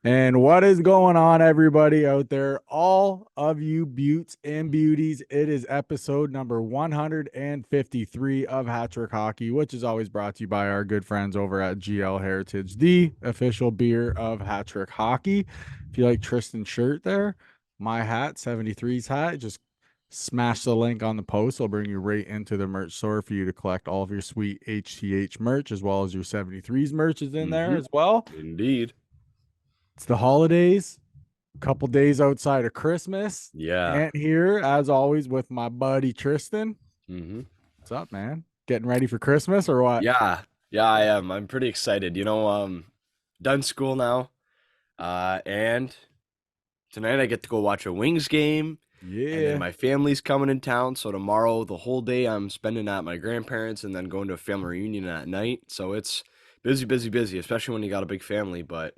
And what is going on, everybody out there? All of you beauts and beauties, it is episode number 153 of Hat Trick Hockey, which is always brought to you by our good friends over at GL Heritage, the official beer of Hat Trick Hockey. If you like Tristan's shirt there, my hat, 73's hat, just smash the link on the post. I'll bring you right into the merch store for you to collect all of your sweet HTH merch, as well as your 73's merch is in there as well. Indeed. It's the holidays, a couple days outside of Christmas. Yeah. And here, as always, with my buddy Tristan. Mm-hmm. What's up, man? Getting ready for Christmas or what? Yeah. Yeah, I am. I'm pretty excited. Done school now. And tonight I get to go watch a Wings game. And Yeah. then my family's coming in town. So tomorrow, the whole day I'm spending at my grandparents and then going to a family reunion at night. So it's busy, busy, busy, especially when you got a big family. But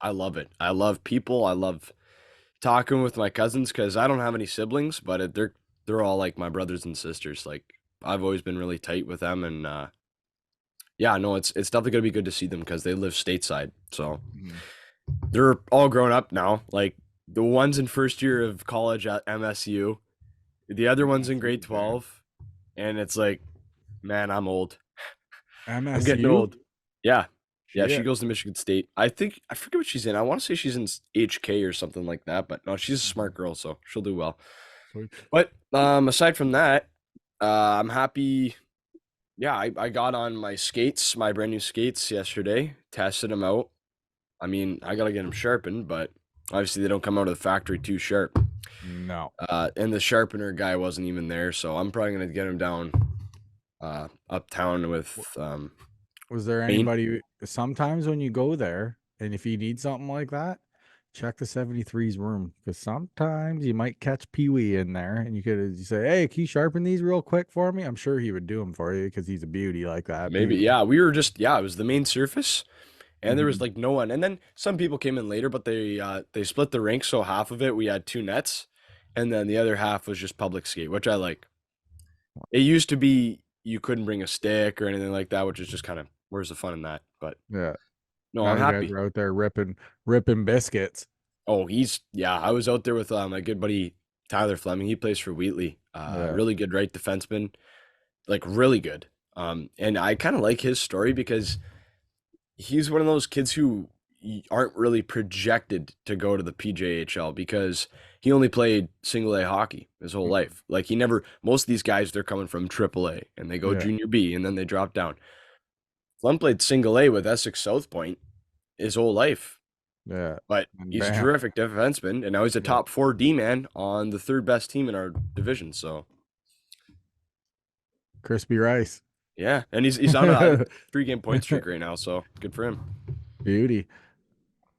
I love it. I love people. I love talking with my cousins because I don't have any siblings, but they're all like my brothers and sisters. Like I've always been really tight with them, and yeah, no, it's definitely gonna be good to see them because they live stateside. So they're all grown up now. Like the ones in first year of college at MSU, the other one's in grade 12, and it's like, man, I'm old. I'm getting MSU? old. Yeah. Yeah, she Shit. goes to Michigan State. I forget what she's in. I want to say she's in HK or something like that, but no, she's a smart girl, so she'll do well. But aside from that, I'm happy. Yeah, I got on my skates, my brand new skates yesterday, tested them out. I mean, I gotta get them sharpened, but obviously they don't come out of the factory too sharp. No. And the sharpener guy wasn't even there, so I'm probably gonna get him down uptown with Was there paint. anybody sometimes when you go there and if you need something like that, check the 73's room because sometimes you might catch Pee Wee in there and you say, hey, can you sharpen these real quick for me? I'm sure he would do them for you because he's a beauty like that. Maybe, Beauty. yeah, it was the main surface. And there was Mhm. like no one. And then some people came in later, but they split the rink, so half of it we had two nets, and then the other half was just public skate, which I like. It used to be you couldn't bring a stick or anything like that, which is just kind of where's the fun in that? But Yeah. no, Now I'm you guys happy. are out there ripping biscuits. Oh, I was out there with my good buddy Tyler Fleming. He plays for Wheatley. Yeah. Really good right defenseman, like really good. And I kind of like his story because he's one of those kids who aren't really projected to go to the PJHL because he only played single A hockey his whole life. Like most of these guys, they're coming from triple A and they go Yeah. junior B and then they drop down. Flem played single A with Essex South Point his whole life, Yeah. but And he's a bam. terrific defenseman and now he's a top 4 D man on the third best team in our division. So Crispy rice. yeah, and he's on a 3-game point streak right now. So good for him. Beauty.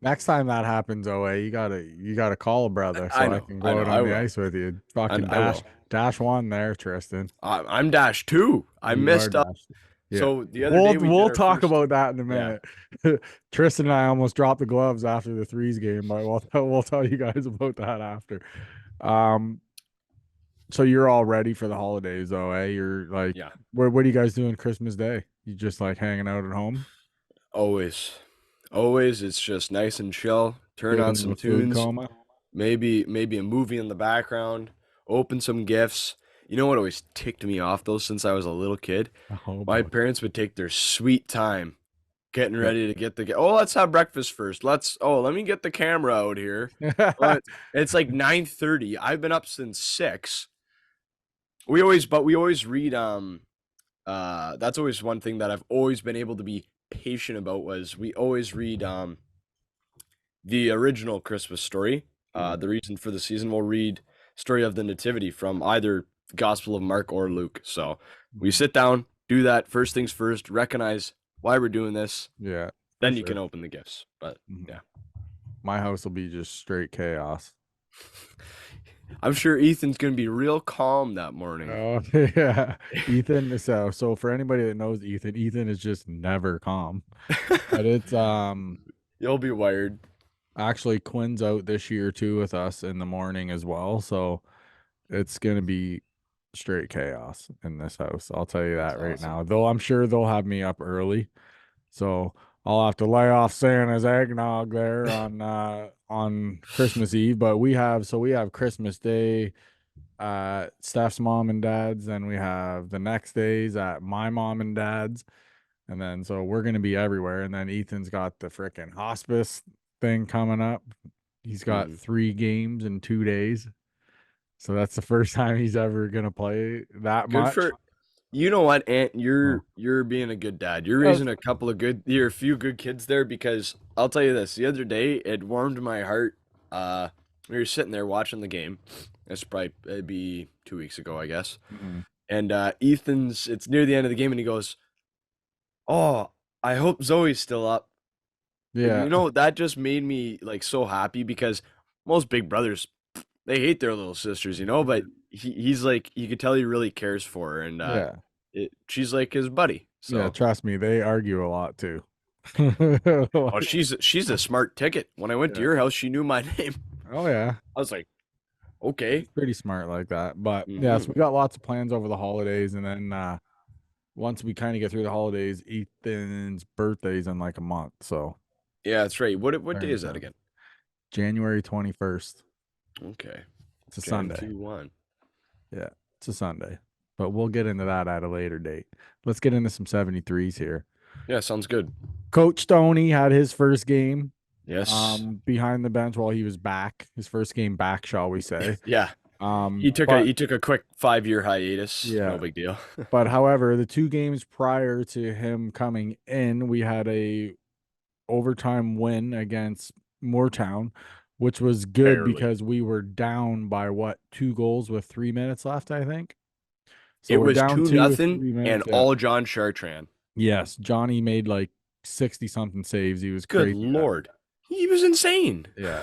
Next time that happens, OA, you gotta call a brother I so I know, can I go know, out I on the will. ice with you. Fucking I will. dash one there, Tristan. I'm dash 2. I You are missed up. dash. Yeah. So the other We'll day we did we'll our talk first. about that in a Yeah. minute. Tristan and I almost dropped the gloves after the threes game, but we'll tell you guys about that after. So you're all ready for the holidays though, eh? You're like, Yeah. what are you guys doing Christmas Day? You just like hanging out at home? Always. Always. It's just nice and chill. Turn Get on into some a food tunes. coma? Maybe a movie in the background. Open some gifts. You know what always ticked me off though since I was a little kid? Oh My boy. parents would take their sweet time getting ready to get oh, let's have breakfast first. Let me get the camera out here. But it's like 9:30. I've been up since 6. We always read that's always one thing that I've always been able to be patient about was we always read the original Christmas story. The reason for the season we'll read story of the nativity from either the Gospel of Mark or Luke. So we sit down, do that first things first, recognize why we're doing this. Yeah. Then you sure. can open the gifts. But Mhm. yeah. My house will be just straight chaos. I'm sure Ethan's gonna be real calm that morning. Oh yeah. Ethan, so for anybody that knows Ethan is just never calm. But it's You'll be wired. actually Quinn's out this year too with us in the morning as well. So it's gonna be straight chaos in this house. I'll tell you That's that right awesome. now. Though I'm sure they'll have me up early. So I'll have to lay off Santa's eggnog there on Christmas Eve. But we have Christmas Day at Steph's mom and dad's, then we have the next days at my mom and dad's, and then so we're gonna be everywhere. And then Ethan's got the freaking hospice thing coming up. He's got Mhm. 3 games in 2 days. So that's the first time he's ever gonna play that Good much. for you know what, Ant? Oh. You're being a good dad. You're That's- raising you're a few good kids there because I'll tell you this. The other day, it warmed my heart. We were sitting there watching the game. It'd be 2 weeks ago, I guess. Mhm. And it's near the end of the game, and he goes, "Oh, I hope Zoe's still up." And Yeah. that just made me like so happy because most big brothers they hate their little sisters, but he's like you could tell he really cares for her and Yeah. she's like his buddy. Yeah, So, trust me, they argue a lot too. oh, Like, she's a smart ticket. When I went to yeah. your house, she knew my name. Oh yeah. I was like, "Okay." He's pretty smart like that. But yeah, so Mhm. we got lots of plans over the holidays, and then once we kind of get through the holidays, Ethan's birthday's in like a month, so Yeah, that's right. What day very is that excited. again? January 21st. Okay. It's a Jan Sunday. 2-1. Yeah, it's a Sunday. But we'll get into that at a later date. Let's get into some 73s here. Yeah, sounds good. Coach Stoney had his first game Yes. behind the bench while he was back. His first game back, shall we say. Yeah. But He took a quick 5-year hiatus. No yeah, big deal. but however, the 2 games prior to him coming in, we had a overtime win against Moortown, which was good Barely. because we were down by what, 2 goals with 3 minutes left, I think. So It we're was down 2 two with nothing three and minutes. Yeah. all John Chartrand. Yes. Johnny made like 60 something saves. He was Good crazy that. lord. He was insane. Yeah.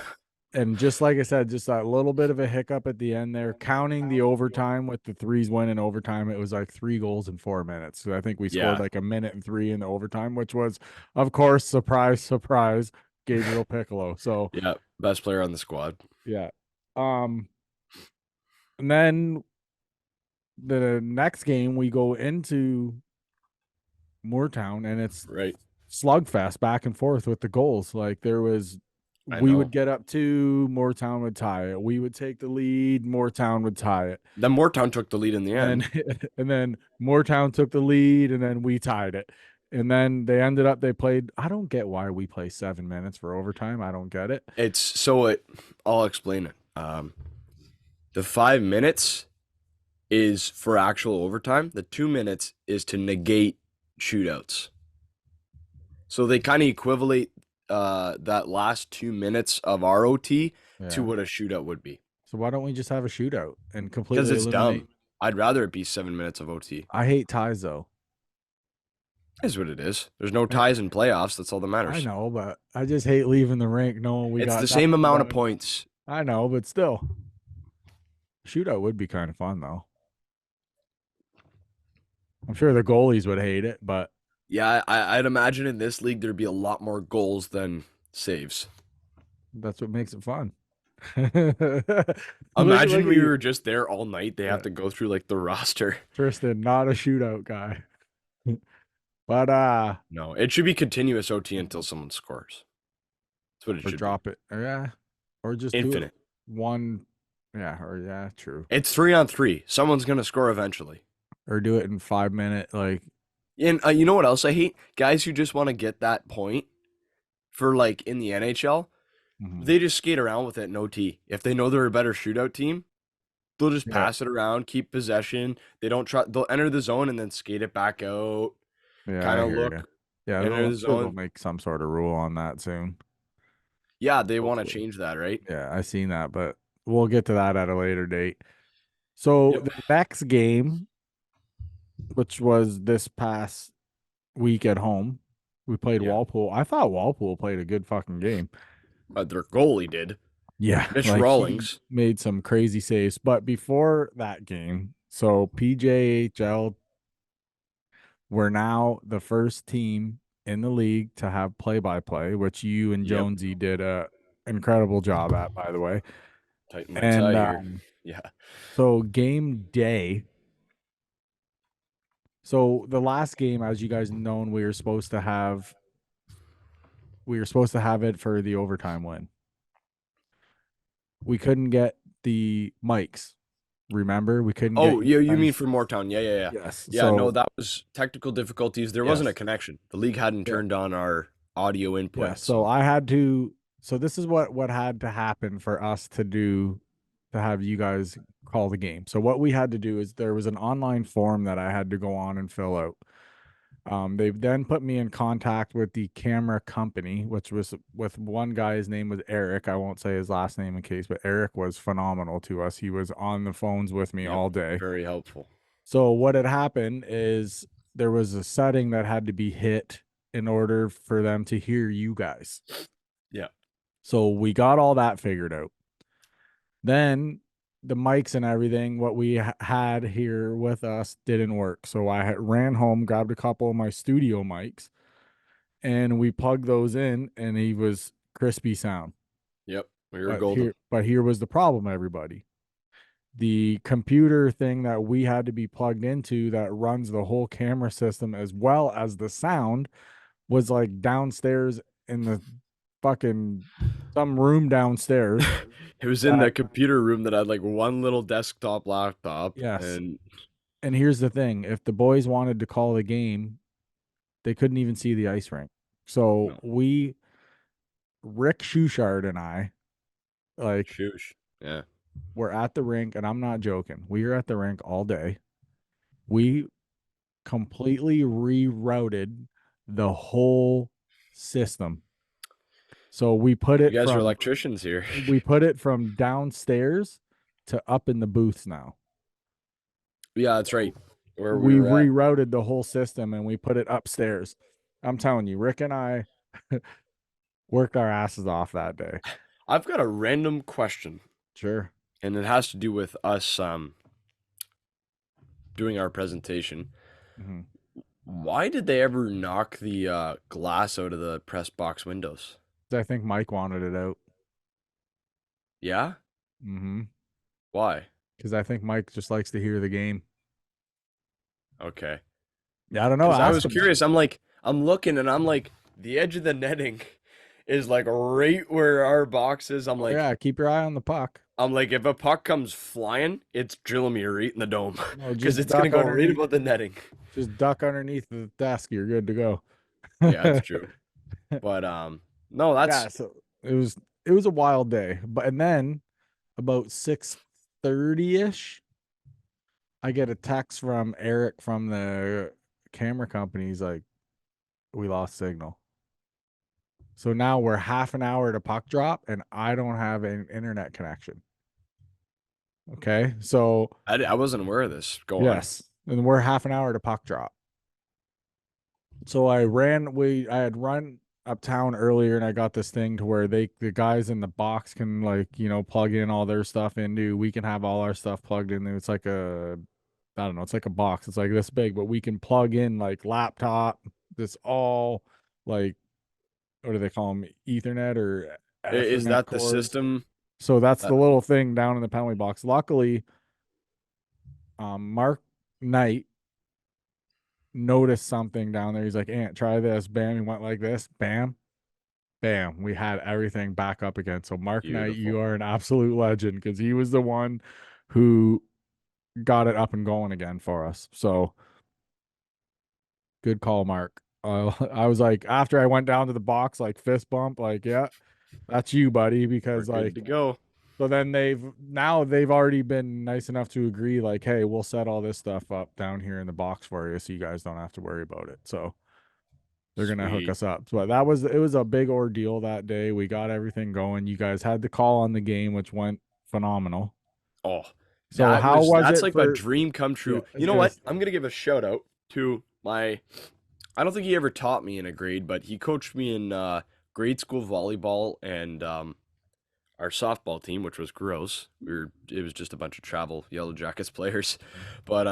And just like I said, just that little bit of a hiccup at the end there, counting the overtime with the threes win in overtime, it was like 3 goals in 4 minutes. So I think we scored Yeah. like a minute and three in the overtime, which was, of course, surprise, surprise, Gabriel Piccolo. So Yeah. Best player on the squad. yeah. Um, and then the next game we go into Moortown and it's Right. slugfest back and forth with the goals. Like there was, I we would know. get up to Moortown would tie it. We would take the lead. Moortown would tie it. Then Moretown took the lead in the And end. then and then Moortown took the lead, and then we tied it. And then they played. I don't get why we play 7 minutes for overtime. I don't get it. I'll explain it. The 5 minutes is for actual overtime. The 2 minutes is to negate shootouts. So they kind of equivalent that last 2 minutes of ROT to Yeah. what a shootout would be. So why don't we just have a shootout and Because completely it's eliminate? dumb. I'd rather it be 7 minutes of OT. I hate ties though. Is what it is. There's no Eh, ties in playoffs. That's all that I matters. know, but I just hate leaving the rink knowing we It's the got same nothing amount of but. points. I know, but still, shootout would be kind of fun though. I'm sure the goalies would hate it, but Yeah, I'd imagine in this league there'd be a lot more goals than saves. that's what makes it fun. Look Imagine at we you. were just there all night. They have Yeah. to go through like the roster. Tristan, not a shootout guy. But No, it should be continuous OT until someone scores. That's what it or should be. drop it. Yeah. Or just do it Infinite. one. Yeah, or yeah, true. It's 3-on-3. Someone's gonna score eventually. Or do it in 5 minute, like And you know what else I hate? Guys who just want to get that point for like in the NHL, mhm. they just skate around with it in OT. If they know they're a better shootout team, they'll just Yeah. pass it around, keep possession. They don't try. They'll enter the zone and then skate it back out. Yeah, Kind I of hear you. look, Yeah, enter I'm the sure they'll zone. make some sort of rule on that soon. Yeah, they want to Hopefully. change that, right? Yeah, I seen that, but we'll get to that at a later date. So Yep. the next game, which was this past week at home, we played Yeah. Walpole. I thought Walpole played a good fucking game. Their goalie did. Yeah, Mitch like he Rawlings. made some crazy saves. But before that game, so PJHL, we're now the first team in the league to have play-by-play, which you and Yep. Jonesy did a incredible job at, by the way. Tighten my And tie here. Yeah. so game day. So the last game, as you guys known, we were supposed to have we were supposed to have it for the overtime win. We couldn't get the mics. Remember, we couldn't get Oh, you you mean guys. for Moretown? Yeah, yeah, yeah. Yes. Yeah, no, So that was technical difficulties. There wasn't a yes. connection. The league hadn't Yeah. turned on our audio Yeah. input, So so I had to. So this is what had to happen for us to do to have you guys call the game. So what we had to do is there was an online form that I had to go on and fill out. They then put me in contact with the camera company, which was with one guy. His name was Eric. I won't say his last name in case, but Eric was phenomenal to us. He was on the phones with me yep, all day. very helpful. So what had happened is there was a setting that had to be hit in order for them to hear you guys. Yeah. So we got all that figured out. Then the mics and everything, what we had here with us didn't work. So I ran home, grabbed a couple of my studio mics, and we plugged those in, and he was crispy sound. Yep, we were golden. But here was the problem, everybody. The computer thing that we had to be plugged into that runs the whole camera system as well as the sound was like downstairs in the fucking some room downstairs It was in the that computer room that had like one little desktop laptop, yes. and And here's the thing, if the boys wanted to call the game, they couldn't even see the ice rink. So no, we Rick Schuchard and I like shoosh. Yeah. were at the rink, and I'm not joking. We were at the rink all day. We completely rerouted the whole system. So You guys are electricians here. we put it from downstairs to up in the booths now. Yeah, that's right. Where we We were at. rerouted the whole system and we put it upstairs. I'm telling you, Rick and I worked our asses off that day. I've got a random question, Sure. and it has to do with us doing our presentation. Mm-hmm. Why did they ever knock the glass out of the press box windows? I think Mike wanted it out. Yeah? Mm-hmm. Why? Because I think Mike just likes to hear the game. Okay. Yeah, I don't know. Because I Ask was him. curious. I'm looking and I'm like, the edge of the netting is like right where our box is. Oh, yeah, keep your eye on the puck. I'm like, if a puck comes flying, it's drilling me right in the dome No, because just it's gonna duck go right underneath. above the netting. Just duck underneath the desk. You're good to go. Yeah, it's true. But no, Yeah, that's so it was a wild day. But and then about 6:30ish, I get a text from Eric from the camera company. He's like, we lost signal. So now we're half an hour to puck drop and I don't have an internet connection. Okay. So I wasn't aware of this. Go on. yes. And we're half an hour to puck drop. So I had run uptown earlier and I got this thing to where the guys in the box can plug in all their stuff into, we can have all our stuff plugged in. It's like I don't know, it's like a box. It's like this big, but we can plug in like laptop, this all like, what do they call them? Ethernet or Is Ethernet that the cords. system? So that's the That, little thing down in the penalty box. Luckily, Mark Knight noticed something down there. He's like, Ant, try this. Bam. He went like this. Bam. Bam. We had everything back up again. So Mark Knight, beautiful. you are an absolute legend because he was the one who got it up and going again for us. So good call, Mark. I was like, after I went down to the box, like fist bump, like, yeah, that's you, buddy. We're Because good to go. so then they've already been nice enough to agree, like, hey, we'll set all this stuff up down here in the box for you, so you guys don't have to worry about it. So they're gonna hook Sweet. us up. But it was a big ordeal that day. We got everything going. You guys had the call on the game, which went phenomenal. Oh, So how was that's it like my for? dream come Yeah, true. I was You know gonna. what? I'm gonna give a shout out to my I don't think he ever taught me in a grade, but he coached me in grade school volleyball and our softball team, which was gross. It was just a bunch of travel Yellow Jackets players. But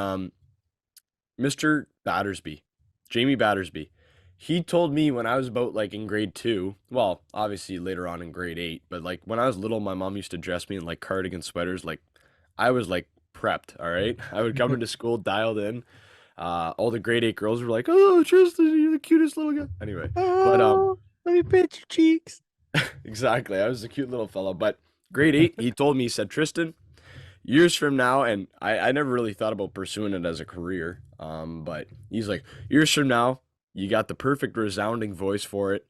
Mr. Battersby, Jamie Battersby, he told me when I was about like in grade 2, well, obviously later on in grade 8, but like when I was little, my mom used to dress me in like cardigan sweaters. Like I was like prepped, all right? I would come into school dialed in. All the grade 8 girls were like, "Oh, Tristan, you're the cutest little guy." Anyway, but Oh, Let me pinch your cheeks. Exactly. I was a cute little fellow. But grade 8, he told me, he said, Tristan, years from now, and I never really thought about pursuing it as a career. But he's like, years from now, you got the perfect resounding voice for it.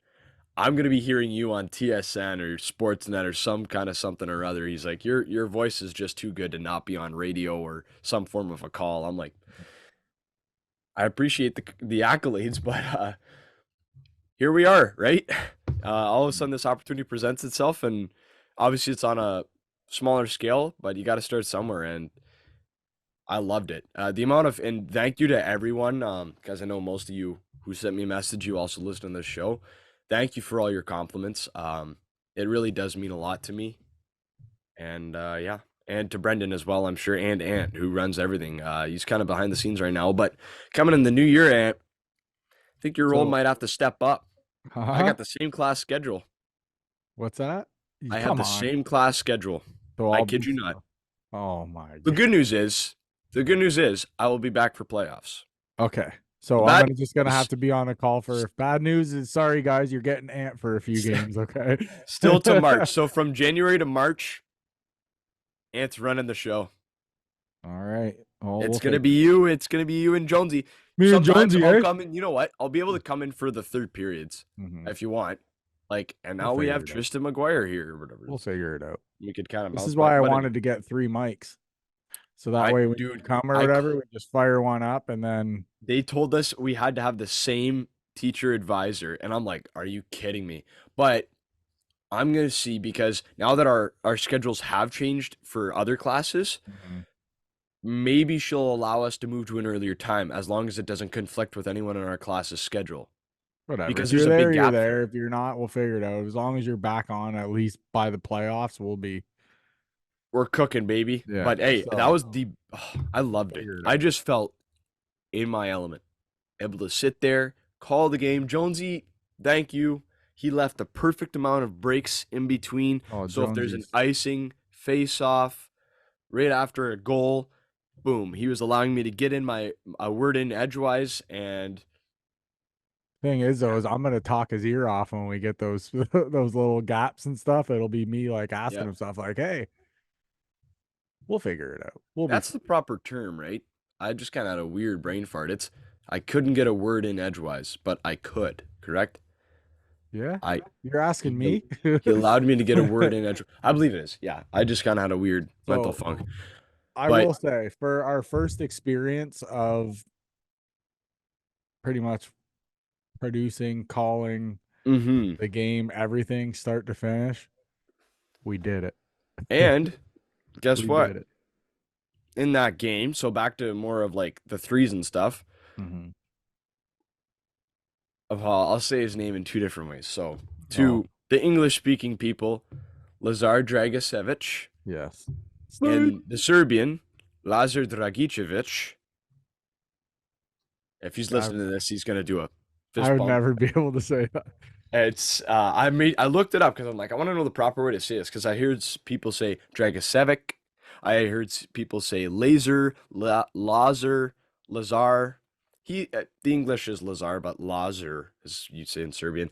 I'm gonna be hearing you on TSN or Sportsnet or some kind of something or other. He's like, your voice is just too good to not be on radio or some form of a call. I'm like, I appreciate the accolades, but here we are, right? All of a sudden, this opportunity presents itself, and obviously, it's on a smaller scale, but you got to start somewhere. And I loved it. The amount of, and thank you to everyone, because I know most of you who sent me a message, you also listen to this show. Thank you for all your compliments. It really does mean a lot to me. And yeah, and to Brendan as well, I'm sure, and Ant, who runs everything. He's kind of behind the scenes right now, but coming in the new year, Ant, I think your role So, might have to step up. I huh? got the same class schedule. What's that? I have Come the on. same class schedule. So I I'll kid be you not. so. Oh my The god. good news is, the good news is, I will be back for playoffs. Okay. The So I'm bad gonna just gonna have news to be on a call for if bad news is sorry guys, you're getting Ant for a few is games, okay? still to March. So from January to March, Ant's running the show. All right. Oh, It's we'll gonna figure be it. you. It's gonna be you and Jonesy. Me and Sometimes Jonesy, I'll eh? come in. You know what? I'll be able to come in for the third periods Mm-hmm. if you want. Like, and We'll now we figure have it out. Tristan McGuire here or whatever. We'll figure it out. We could kind of This bounce is why back. I But wanted anyway, to get 3 mics. So that way when you dude, come or whatever, we just fire one up and then they told us we had to have the same teacher advisor, and I'm like, are you kidding me? But I'm gonna see because now that our schedules have changed for other classes, Mhm. maybe she'll allow us to move to an earlier time as long as it doesn't conflict with anyone in our class's schedule. Whatever. Because If there's you're a big there, you're gap there. there. If you're not, we'll figure it out. As long as you're back on at least by the playoffs, we'll be We're cooking, baby. yeah. But hey, that So was I loved it. figure it I out. just felt in my element, able to sit there, call the game. Jonesy, thank you. He left the perfect amount of breaks in between. Oh, So if there's an Jonesy's icing, face off, right after a goal, boom, he was allowing me to get in my a word in edgewise, and thing is though, yeah, is I'm gonna talk his ear off when we get those those little gaps and stuff. It'll be me like yeah, asking him stuff like, "Hey, we'll figure it out. We'll be that's fine." the proper term, right? I just kind of had a weird brain fart. It's I couldn't get a word in edgewise, but I could, correct? Yeah, I you're asking he me. he allowed me to get a word in edge. I believe it is. Yeah, I just kind of had a weird mental So funk. I But will say, for our first experience of pretty much producing, calling mm-hmm. the game, everything start to finish, we did it. And guess We what? did it. In that game, so back to more of like the threes and stuff. Mm-hmm. Of I'll say his name in two different ways. So Oh, to the English speaking people, Lazar Dragicevic, yes. Slade. and the Serbian, Lazar Dragicevic. If he's I, listening to this, he's gonna do a I fist would bump. never be able to say that. It's I looked it up because I'm like I want to know the proper way to say this because I heard people say Dragicevic, I heard people say Lazar. The English is Lazar, but Lazar as you say in Serbian.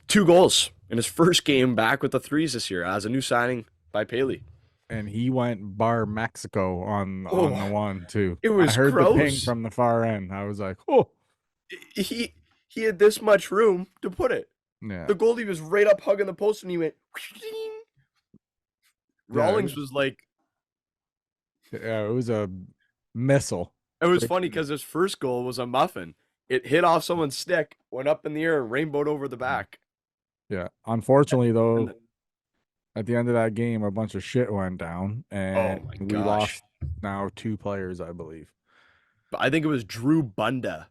2 goals in his first game back with the threes this year as a new signing by Paley. And he went bar Mexico on the Oh, one too. it I was heard the ping gross. from the far end. I was like, oh He he had this much room to put it. yeah, The goalie was right up hugging the post and he went. yeah. Rawlings was like, Yeah, it was a missile. it was Straight funny to because his first goal was a muffin. It hit off someone's stick, went up in the air, and rainbowed over the the- back. yeah. Unfortunately, And though, at the end of that game, a bunch of shit went down, oh and my we gosh. lost now 2 players, I believe. But I think it was Drew Bunda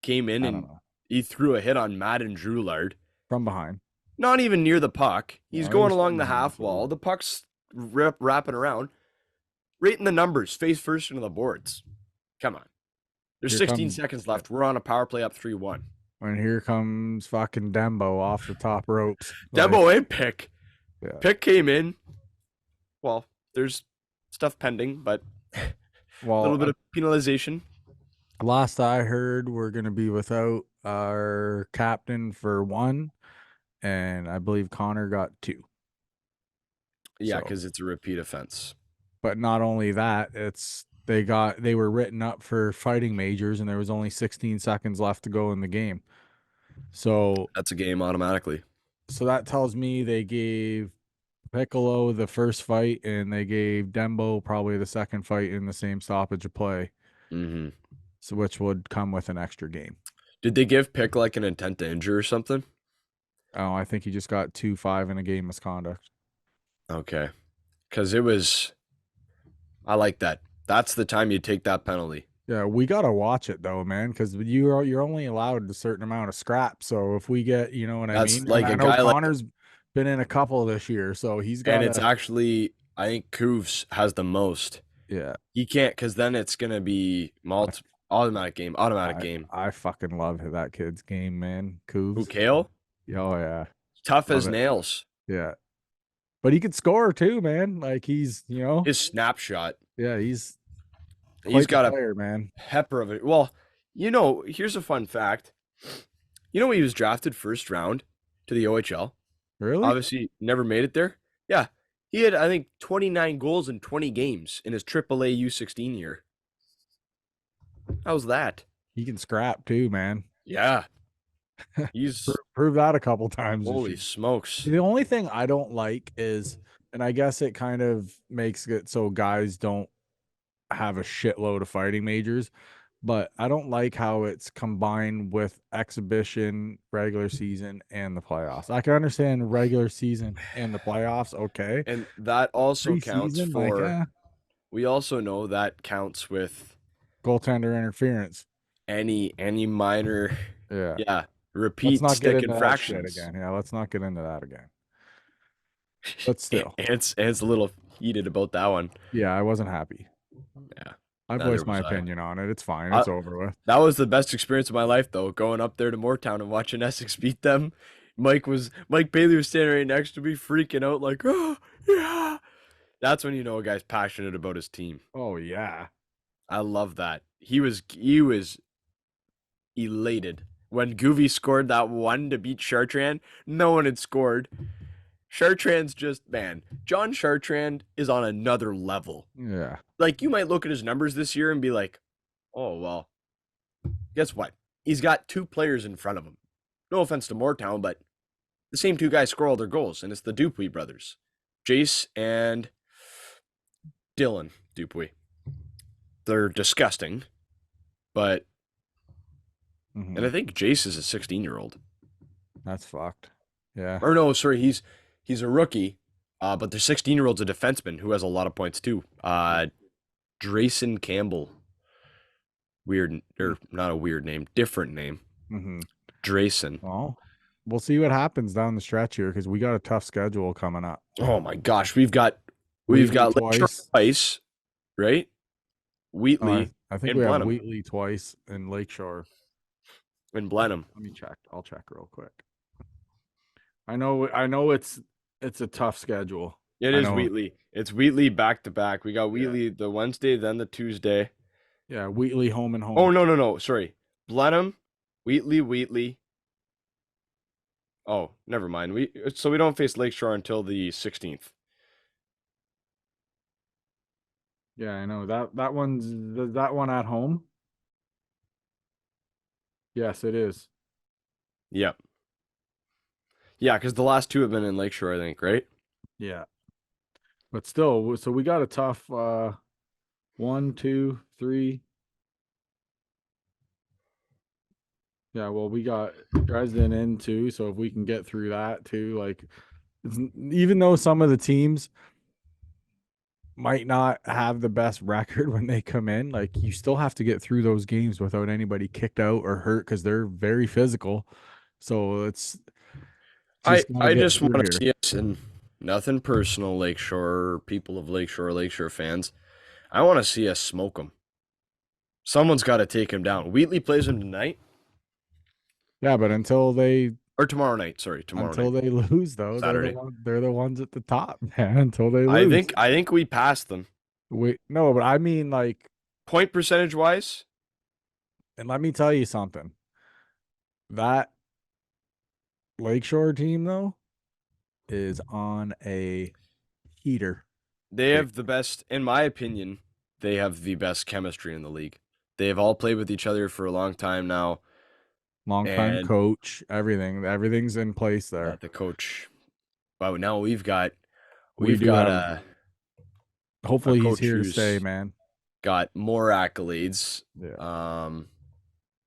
came in I don't and know. he threw a hit on Madden Drulard. From behind. Not even near the puck. He's No, it going was from along the behind. half So wall. The puck's wrapping around. Right in the numbers, face first into the boards. Come on. There's here 16 comes seconds left. We're on a power play up 3-1. and here comes fucking Dembo off the top ropes. Like, Debo and Pick. yeah. Pick came in. Well, there's stuff pending, but a Well, little bit of penalization. last I heard, we're gonna be without our captain for one, and I believe Connor got 2. Yeah, So, because it's a repeat offense. but not only that, they were written up for fighting majors, and there was only 16 seconds left to go in the game. So, That's a game automatically. so that tells me they gave Piccolo the first fight, and they gave Dembo probably the second fight in the same stoppage of play. Mm-hmm. So, which would come with an extra game. Did they give Pick like an intent to injure or something? Oh, I think he just got 2-5 in a game misconduct. Okay, because it was. I like that. That's the time you take that penalty. Yeah, we gotta watch it though, man, because you're only allowed a certain amount of scrap. So if we get, you know what I That's mean, and like I a know guy like, Connor's been in a couple this year, so he's and it's gotta, actually I think Cooves has the most. yeah. He can't because then it's gonna be I automatic game, automatic I, game. I fucking love that kid's game, man. Who Cooves. Kale? Oh yeah, Tough love as it. nails. Yeah, but he could score too, man. Like he's, His snapshot. yeah, he's He's quite the got a player, man. pepper of it. Well, here's a fun fact. He was drafted first round to the OHL. Really? Obviously, never made it there. Yeah, he had I think 29 goals in 20 games in his AAA U16 year. How's that? He can scrap too, man. Yeah, he's Prove that a couple times this holy year. smokes. The only thing I don't like is, and I guess it kind of makes it so guys don't have a shitload of fighting majors, but I don't like how it's combined with exhibition, regular season, and the playoffs. I can understand regular season and the playoffs, okay. And that also counts Preseason, like, for. We also know that counts with goaltender interference. any minor, Yeah. yeah, Let's repeat not get stick into that shit infractions. again. Yeah, let's not get into that again. But still, It's a little heated about that one. yeah, I wasn't happy. Yeah, I neither voiced my was I. opinion on it. It's fine. I It's over with. that was the best experience of my life, though, going up there to Moortown and watching Essex beat them. Mike Bailey was standing right next to me, freaking out like, oh yeah. That's when you know a guy's passionate about his team. Oh yeah. I love that. He was elated when Goovy scored that one to beat Chartrand. No one had scored. Chartrand's just man. John Chartrand is on another level. Yeah. Like you might look at his numbers this year and be like, oh well, guess what? He's got 2 players in front of him. No offense to Moortown, but the same 2 guys score all their goals, and it's the Dupuis brothers, Jace and Dylan Dupuis. They're disgusting, but and I think Jace is a 16-year-old. That's fucked. Yeah. Or no, sorry, he's a rookie, but their 16-year-old's a defenseman who has a lot of points too. Drayson Campbell. Weird, or not a weird name, different name. Mm-hmm. Drayson. Well, we'll see what happens down the stretch here because we got a tough schedule coming up. Oh my gosh, we've got twice. twice, right? Wheatley I think and we have Blenheim. Wheatley twice and Lakeshore. And Blenheim. Let me check. I'll check real quick. I know it's a tough schedule. It I is know. Wheatley. It's Wheatley back to back. We got Wheatley the Wednesday, then the Tuesday. Yeah, Wheatley home and home. Oh no. Sorry. Blenheim, Wheatley. Oh, never mind. We don't face Lakeshore until the 16th. Yeah, I know. That one at home. Yes, it is. Yep. Yeah, because the last 2 have been in Lakeshore, I think, right? Yeah. But still, so we got a tough 1, 2, 3. Yeah, well, we got Dresden in too, so if we can get through that too, like even though some of the teams might not have the best record when they come in, like you still have to get through those games without anybody kicked out or hurt because they're very physical. So it's I just gotta get just through want here. to see us, and nothing personal, Lakeshore, people of Lakeshore fans. I want to see us smoke them. Someone's got to take him down. Wheatley plays him tonight. Yeah, but until they Or tomorrow night. Sorry, tomorrow until night. they lose though, Saturday. they're the ones at the top, man. Until they lose. I think we passed them. No, but I mean like Point percentage wise. and let me tell you something. That Lakeshore team though is on a heater. They Big have the best, in my opinion, they have the best chemistry in the league. They have all played with each other for a long time now, long time and coach, everything's in place there. the coach. Wow, now we've got We we've do got have a hopefully he's coach here to stay, who's man. got more accolades. Yeah.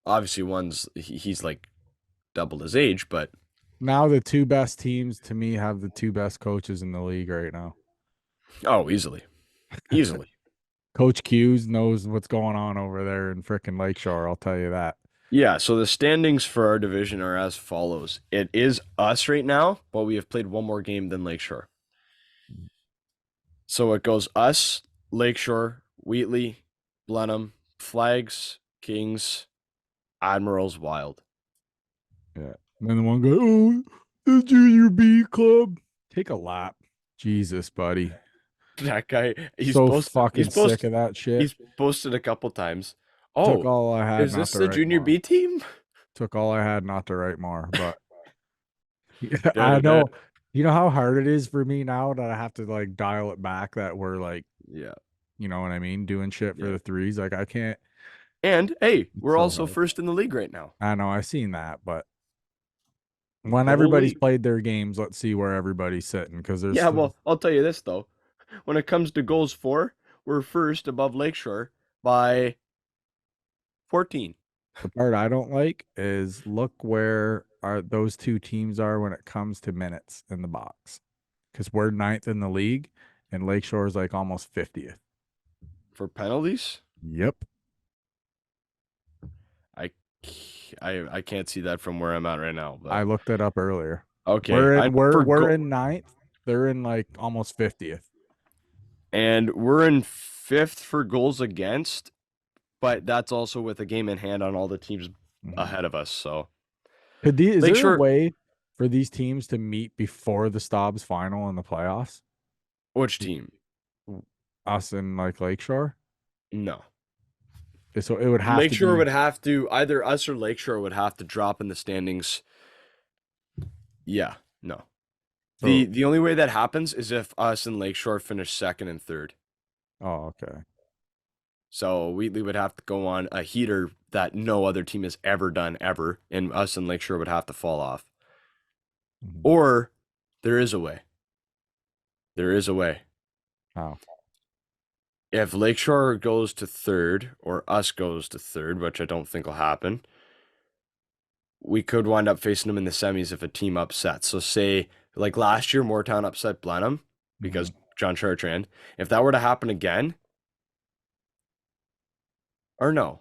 Obviously, he's like double his age, but Now the two best teams to me have the two best coaches in the league right now. oh, easily, easily. Coach Q's knows what's going on over there in frickin' Lakeshore, I'll tell you that. Yeah, so the standings for our division are as follows. It is us right now, but we have played one more game than Lakeshore. So it goes us, Lakeshore, Wheatley, Blenheim, Flags, Kings, Admirals, Wild. Yeah. And then the one guy, oh, the junior B club. Take a lap. Jesus, buddy. That guy, So fucking sick of that shit. he's posted a couple times. Took Oh, all I had is not this to the write junior more. B team? Took all I had not to write more. But I Da-da-da. know, you know how hard it is for me now that I have to like dial it back that we're like, Yeah, you know what I mean, doing shit for yeah. the threes. Like I can't. And hey, It's we're so also hard. first in the league right now. I know I've seen that, but when The whole everybody's league. played their games, let's see where everybody's sitting because there's Yeah, still well, I'll tell you this though. When it comes to goals for, we're first above Lakeshore by 14. the part I don't like is look where are those two teams are when it comes to minutes in the box. Because we're ninth in the league and Lakeshore is like almost 50th. For penalties. Yep. I, I can't see that from where I'm at right now, I but looked it up earlier. okay. We're I in know we're for we're go in ninth. They're in like almost 50th. and we're in fifth for goals against, but that's also with a game in hand on all the teams Mhm. ahead of us. So Is there a Lakeshore, way for these teams to meet before the Stobbs final in the playoffs? which team? Us in like Lakeshore? No. So it would have to Lakeshore be would have to either us or Lakeshore would have to drop in the standings. Yeah, no. The so the only way that happens is if us and Lakeshore finish second and third. oh okay. So Wheatley would have to go on a heater that no other team has ever done ever, and us and Lakeshore would have to fall off. Mhm. Or there is a way. There is a way. How? If Lakeshore goes to third or us goes to third, which I don't think will happen, we could wind up facing them in the semis if a team upsets. So say like last year, Moortown upset Blenheim because Mhm. John Chartrand. If that were to happen again, or no,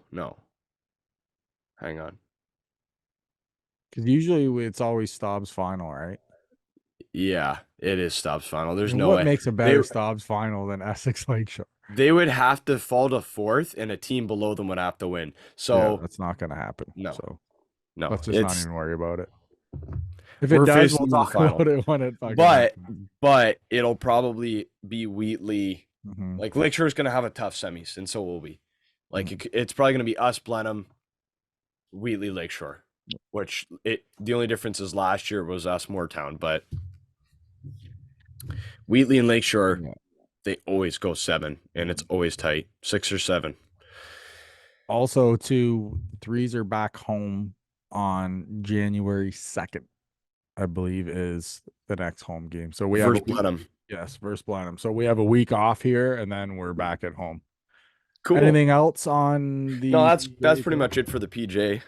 hang on. Because usually it's always Stobbs final, right? Yeah, it is Stobbs final. There's And no what way. makes a They better Stobbs final than Essex Lakeshore? they would have to fall to fourth and a team below them would have to win. Yeah, So that's not going to happen. no, So no. let's just not It's even worry about it. If it we're does, we'll facing them in the talk final. about it when it fucking But happens. but it'll probably be Wheatley. Mhm. Like Lakeshore's gonna have a tough semis, and so will we. Like Mhm. it's probably gonna be us, Blenheim, Wheatley, Lakeshore. Which the only difference is last year was us, Moortown, but Wheatley and Lakeshore Yeah. they always go seven, and it's Mhm. always tight, 6 or 7. Also, two threes are back home on January 2nd, I believe, is the next home game. So we have a Versus week. Blenheim. Yes, versus Blenheim. So we have a week off here, and then we're back at home. Cool. Anything else on No, the that's PJ pretty today? much it for the PJ.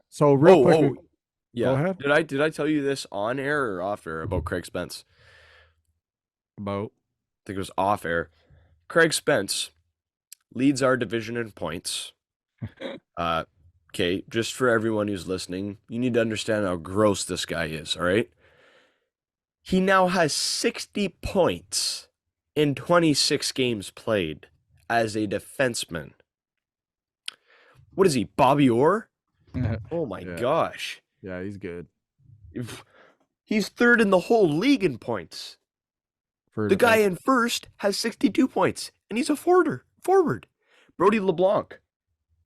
So real Oh quick, oh go yeah. ahead Did I tell you this on air or off air about Craig Spence? about. I think it was off air. Craig Spence leads our division in points. Okay, just for everyone who's listening, you need to understand how gross this guy is, all right? He now has 60 points in 26 games played as a defenseman. What is he, Bobby Orr? Oh my Yeah, gosh. yeah, he's good He's third in the whole league in points. for The guy defense. in first has 62 points, and he's a forward. Brody LeBlanc.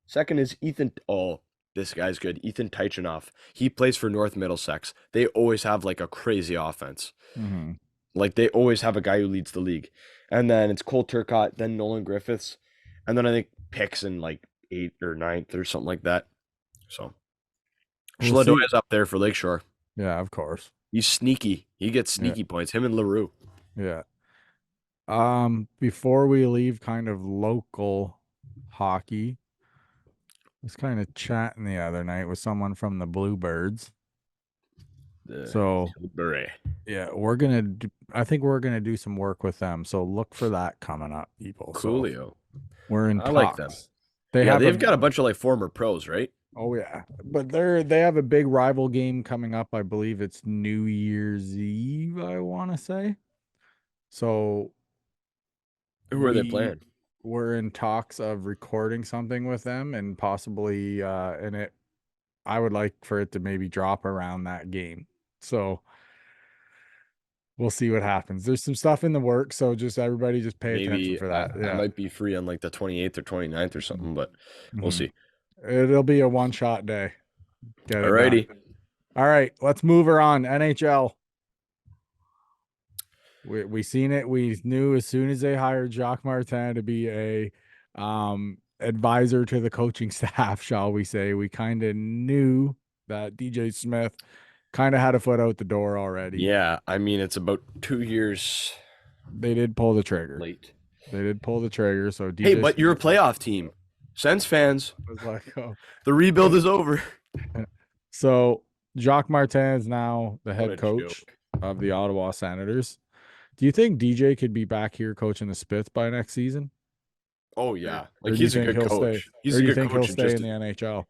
Second is Ethan. Oh, This guy's good. Ethan Tychinoff. He plays for North Middlesex. They always have like a crazy offense. Mm-hmm. Like they always have a guy who leads the league. And then it's Cole Turcotte, then Nolan Griffiths, and then I think picks in like eighth or ninth or something like that. So We'll see. Schladoya's up there for Lakeshore. Yeah, of course. He's sneaky. He gets Yeah, sneaky points. Him and LaRue. yeah. Before we leave kind of local hockey, I was kind of chatting the other night with someone from the Bluebirds. The So Beret. yeah, I think we're gonna do some work with them. So look for that coming up, people. So Coolio. we're in I like them. talks. They Yeah, have they've a got a bunch of like former pros, right? Oh yeah, but they have a big rival game coming up. I believe it's New Year's Eve, I want to say. So Who are they we playing? were in talks of recording something with them and possibly and it I would like for it to maybe drop around that game. So we'll see what happens. There's some stuff in the works, so just everybody just pay attention Maybe for I, that. I Yeah. might be free on like the 28th or 29th or something, but we'll Mm-hmm. see. It'll be a one-shot day. Get it done. Alrighty. All right, let's move her on. NHL. We seen it. We knew as soon as they hired Jacques Martin to be a advisor to the coaching staff, shall we say, we kind of knew that DJ Smith kind of had a foot out the door already. Yeah, I mean it's about 2 years They did pull the trigger. late. They did pull the trigger. So Hey, DJ but you're a Smith playoff team. Sens fans, was like, oh. the rebuild is over. So Jacques Martin is now the What head a coach joke. of the Ottawa Senators. Do you think DJ could be back here coaching the Spits by next season? Oh Or, yeah, like or do you he's a think good he'll stay? coach. He's Or a do you good think he'll coach, and stay just in the NHL?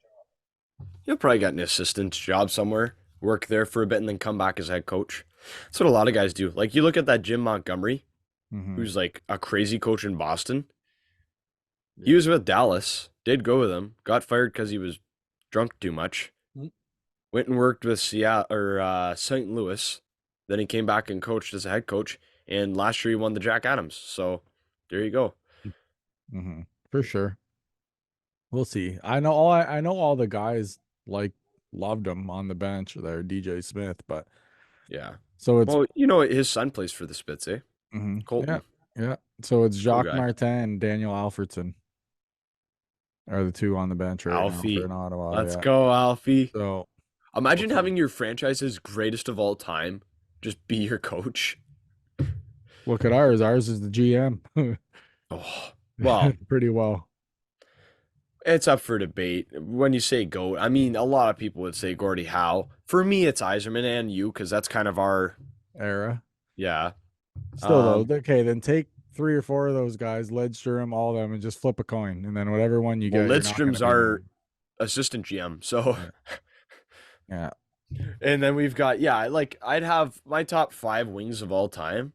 he'll probably get an assistant job somewhere, work there for a bit, and then come back as head coach. That's what a lot of guys do. Like you look at that Jim Montgomery, Mm-hmm. who's like a crazy coach in Boston. He Yeah. was with Dallas, did go with him, got fired because he was drunk too much. Mm. Went and worked with Seattle or St. Louis. Then he came back and coached as a head coach. And last year he won the Jack Adams. So there you go. Mm-hmm. For sure. We'll see. I know all the guys like loved him on the bench there, DJ Smith, but Yeah. so it's Well, you know his son plays for the Spits, eh? yeah, Colton. yeah. So it's Cool Jacques guy. Martin and Daniel Alfredson are the two on the bench right now for Alfie. in Ottawa. Let's Yeah. go, Alfie. So we'll Imagine see. having your franchise's greatest of all time just be your coach. Look at ours. Ours is the GM. Oh, well, Pretty well. it's up for debate. When you say GOAT, I mean, a lot of people would say Gordie Howe. For me, it's Yzerman and you because that's kind of our, Era. yeah. Still Um, though, okay, then take 3 or 4 of those guys, Ledstrom, all of them, and just flip a coin, and then whatever one you well, get, you're not going to Lidstrom's be our mad. assistant GM. So, Yeah. Yeah. and then we've got, yeah, like I'd have my top 5 wings of all time.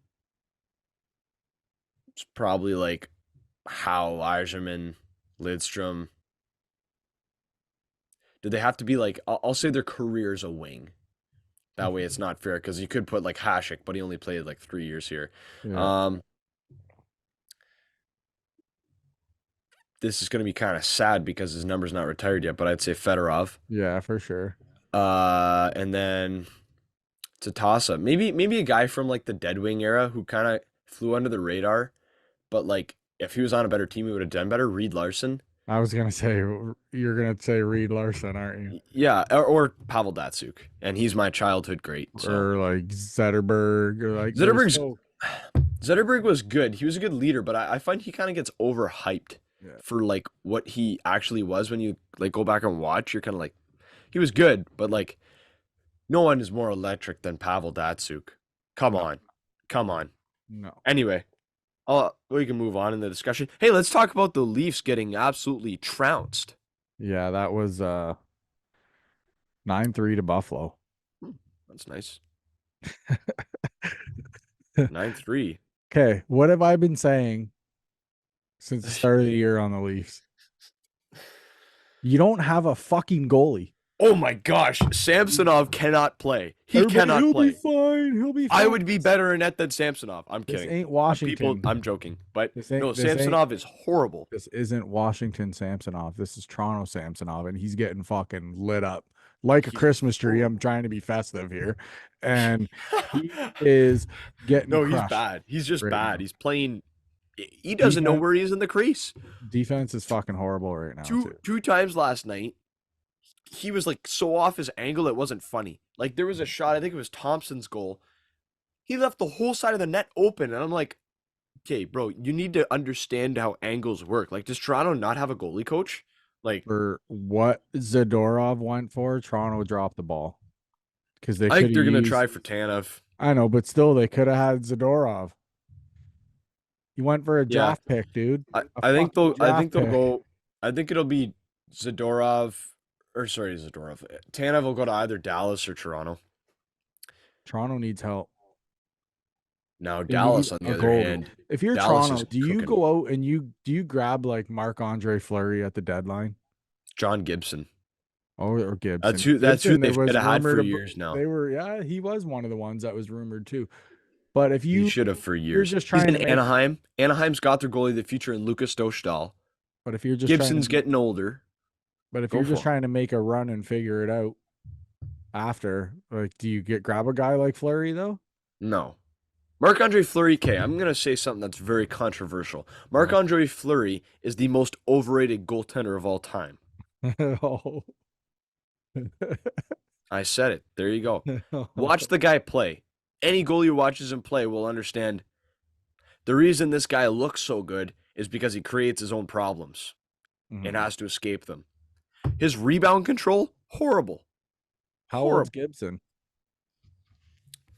It's probably like Howe, Yzerman, Lidstrom. Do they have to be like, I'll say their career's a wing. That way it's not fair because you could put like Hasek, but he only played like 3 years here. Yeah. Um, this is going to be kind of sad because his number's not retired yet, but I'd say Fedorov. Yeah, for sure. And then it's a toss up. Maybe a guy from like the Dead Wing era who kind of flew under the radar, but like if he was on a better team, he would have done better. Reed Larson. I was gonna say you're gonna say Reed Larson, aren't you? Yeah, or Pavel Datsuk, and he's my childhood great. So Or like Zetterberg, or like there's Zetterberg's so Zetterberg was good. He was a good leader, but I find he kind of gets overhyped yeah. for like what he actually was. When you like go back and watch, you're kind of like, he was good, but like no one is more electric than Pavel Datsuk. Come No, on, come on. no. Anyway, we can move on in the discussion. Hey, let's talk about the Leafs getting absolutely trounced. Yeah, that was 9-3 to Buffalo. That's nice. 9-3. Okay, what have I been saying since the start of the year on the Leafs? You don't have a fucking goalie. Oh my gosh, Samsonov cannot play. He Everybody, cannot he'll be play. fine. He'll be I fine. would be better in net than Samsonov. I'm This kidding. ain't Washington. I'm joking. But This no, ain't this ain't Samsonov is horrible. this isn't Washington Samsonov. This is Toronto Samsonov, and he's getting fucking lit up like a He's Christmas tree. I'm horrible. trying to be festive here, and he is getting No, he's crushed bad. He's just right bad. now. He's playing. He doesn't know Defense where he is in the crease. defense is fucking horrible right now too. Two times last night, he was like so off his angle it wasn't funny. Like there was a shot, I think it was Thompson's goal. He left the whole side of the net open, and I'm like, okay, bro, you need to understand how angles work. Like, does Toronto not have a goalie coach? Like, For what Zadorov went for, Toronto dropped the ball because they I could think have they're gonna used. try for Tanev. I know, but still, they could have had Zadorov. He went for a Yeah, draft pick, dude. A I think fucking I draft think they'll pick. go. I think it'll be Zadorov, or sorry, Zadorov. Tanev will go to either Dallas or Toronto. Toronto needs help. Now They need Dallas, on the a other goalie. hand, If you're Dallas is Toronto, do you cooking. go out and you grab like Marc-Andre Fleury at the deadline? John Gibson. Or That's Gibson. who. That's who Gibson, there they've was had for rumored about, years now. they were, yeah, he was one of the ones that was rumored too. But if He should have for you're years. just He's trying in to make Anaheim. Anaheim's got their goalie of the future in Lucas Dostal. but if you're just trying Gibson's to getting older. but if Go you're just for him. trying to make a run and figure it out after, like, do you grab a guy like Fleury though? No. Marc-Andre Fleury, okay, I'm going to say something that's very controversial. Marc-Andre Fleury is the most overrated goaltender of all time. Oh. I said it. There you go. Watch the guy play. Any goalie who watches him play will understand the reason this guy looks so good is because he creates his own problems and Mhm. has to escape them. His rebound control, horrible. How old's Horrible. Gibson?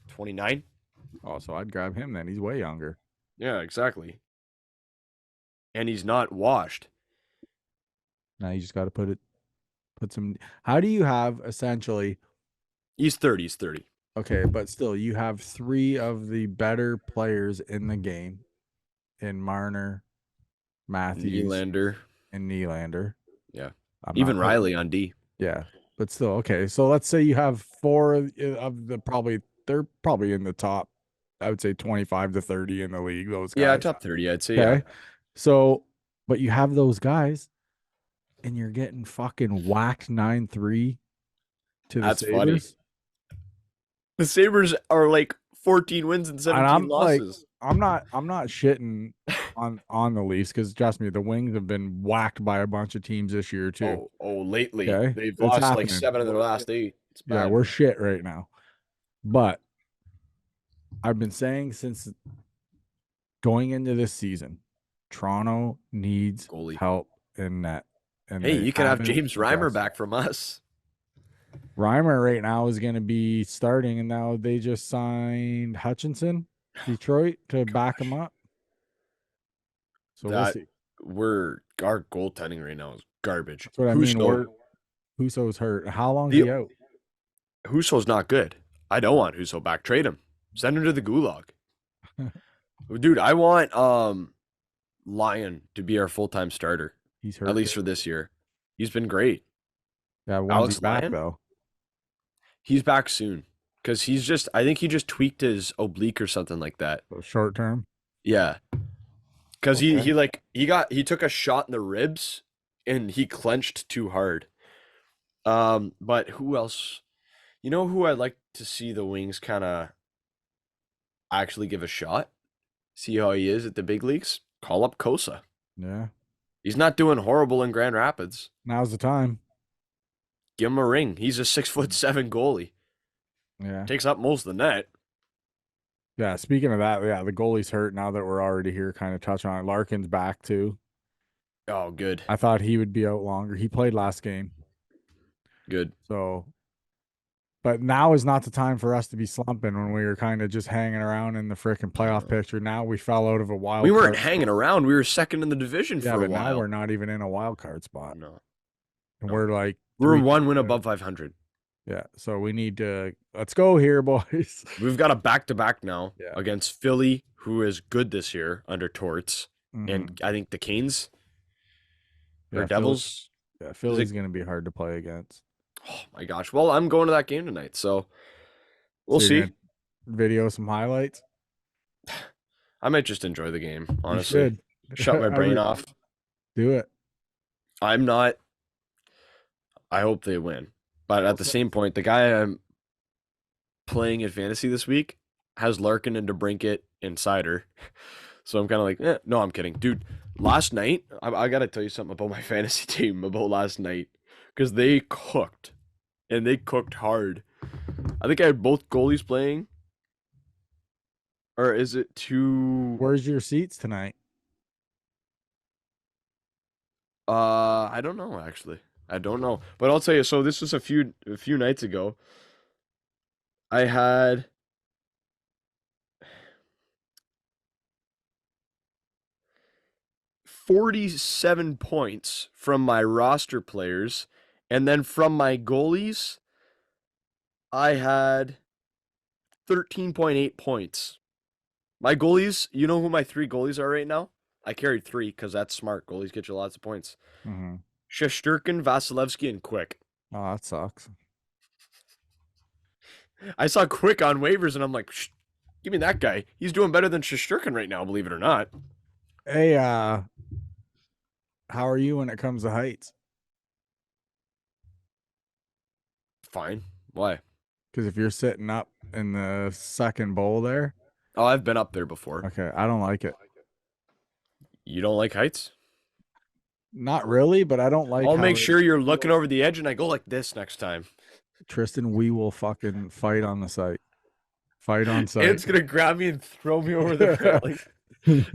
29? Oh, so I'd grab him then. He's way younger. Yeah, exactly. And he's not washed. Now you just got to put some. How do you have essentially? He's 30. He's 30. Okay, but still, you have three of the better players in the game in Marner, Matthews, Nylander. and Nylander. Yeah. I'm Even not putting. Riley on D. Yeah, but still, okay. So let's say you have four of the probably they're probably in the top. I would say 25 to 30 in the league. Those Yeah, guys. top 30, I'd say. Okay, Yeah. so but you have those guys, and you're getting fucking whacked 9-3 to the That's funny. Sabres. The Sabres are like 14 wins and And 17 losses. I'm not shitting on the Leafs because trust me, the Wings have been whacked by a bunch of teams this year too. Lately. Okay, They've it's lost like happening. 7 of their last 8. It's Yeah, bad. we're shit right now. But I've been saying since going into this season, Toronto needs Goalie. help in net. And Hey, they you can have haven't James Reimer addressed back it. from us. Reimer right now is going to be starting, and now they just signed Hutchinson, Detroit, to back him up. So we'll That see. our goaltending right now is garbage. That's what I mean. Huso's hurt. How long's he out? Husso's not good. I don't want Husso back. Trade him. Send him to the gulag. Dude, I want Lyon to be our full-time starter. He's hurt. At least for this year. He's been great. Yeah, when's Alex he back Lyon? though? He's back soon. Because I think he just tweaked his oblique or something like that. So short term. Yeah. Because Okay. he took a shot in the ribs and he clenched too hard. But who else? You know who I'd like to see the Wings kind of actually give a shot? See how he is at the big leagues? Call up Kosa. Yeah. He's not doing horrible in Grand Rapids. Now's the time. Give him a ring. He's a 6'7" goalie. Yeah. Takes up most of the net. Yeah. Speaking of that, yeah, the goalie's hurt now that we're already here, kind of touch on it. Larkin's back too. Oh, good. I thought he would be out longer. He played last game. Good. So, but now is not the time for us to be slumping when we were kind of just hanging around in the freaking playoff picture. Now we fell out of a wild We weren't card hanging spot. around. We were second in the division Yeah, for a but now while. we're not even in a wild card spot. No. And No. we're like We're 3 one win above 500. Yeah. So we need to let's go here, boys. We've got a back-to-back now Yeah. against Philly, who is good this year under Torts, and I think the Canes or Yeah, Devils. Yeah, Philly's going to be hard to play against. Oh my gosh. Well, I'm going to that game tonight, so we'll So you're see. gonna video some highlights? I might just enjoy the game, You honestly. should. Shut my brain off. Do it. I'm not. I hope they win. But at the Also, same point, the guy I'm playing at fantasy this week has Larkin and DeBrincat and Cider. So I'm kind of like, no, I'm kidding. Dude, last night, I got to tell you something about my fantasy team about last night because they cooked and they cooked hard. I think I had both goalies playing. Or is it too? where's your seats tonight? I don't know actually. I don't know. But I'll tell you, so this was a few nights ago. I had 47 points from my roster players, and then from my goalies, I had 13.8 points. My goalies, you know who my three goalies are right now? I carried three because that's smart. Goalies get you lots of points. Mm-hmm. Shesterkin, Vasilevsky, and Quick. Oh, that sucks. I saw Quick on waivers, and I'm like, give me that guy. He's doing better than Shesterkin right now, believe it or not. Hey, how are you when it comes to heights? Fine. Why? Because if you're sitting up in the second bowl there, Oh, I've been up there before. okay, I don't like it. You don't like heights? Not really, but I don't like I'll how make it sure you're looking over the edge, and I go like this next time. Tristan, we will fucking fight on the site. Fight on site. It's gonna grab me and throw me over the railing.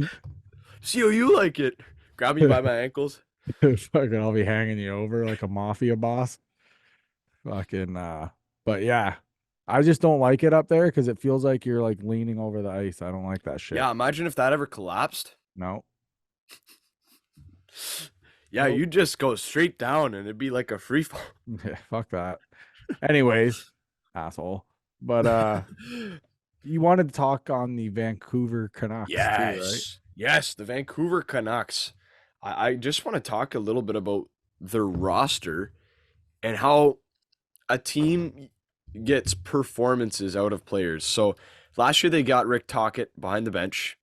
See how you like it. Grab me by my ankles. Fucking I'll be hanging you over like a mafia boss. Fucking but yeah. I just don't like it up there because it feels like you're like leaning over the ice. I don't like that shit. Yeah, imagine if that ever collapsed. No. Yeah, Nope. you just go straight down and it'd be like a free fall. Yeah, fuck that. Anyways, asshole. But you wanted to talk on the Vancouver Canucks too, right? Yes. Yes, the Vancouver Canucks. I just want to talk a little bit about their roster and how a team gets performances out of players. So last year they got Rick Tocchet behind the bench,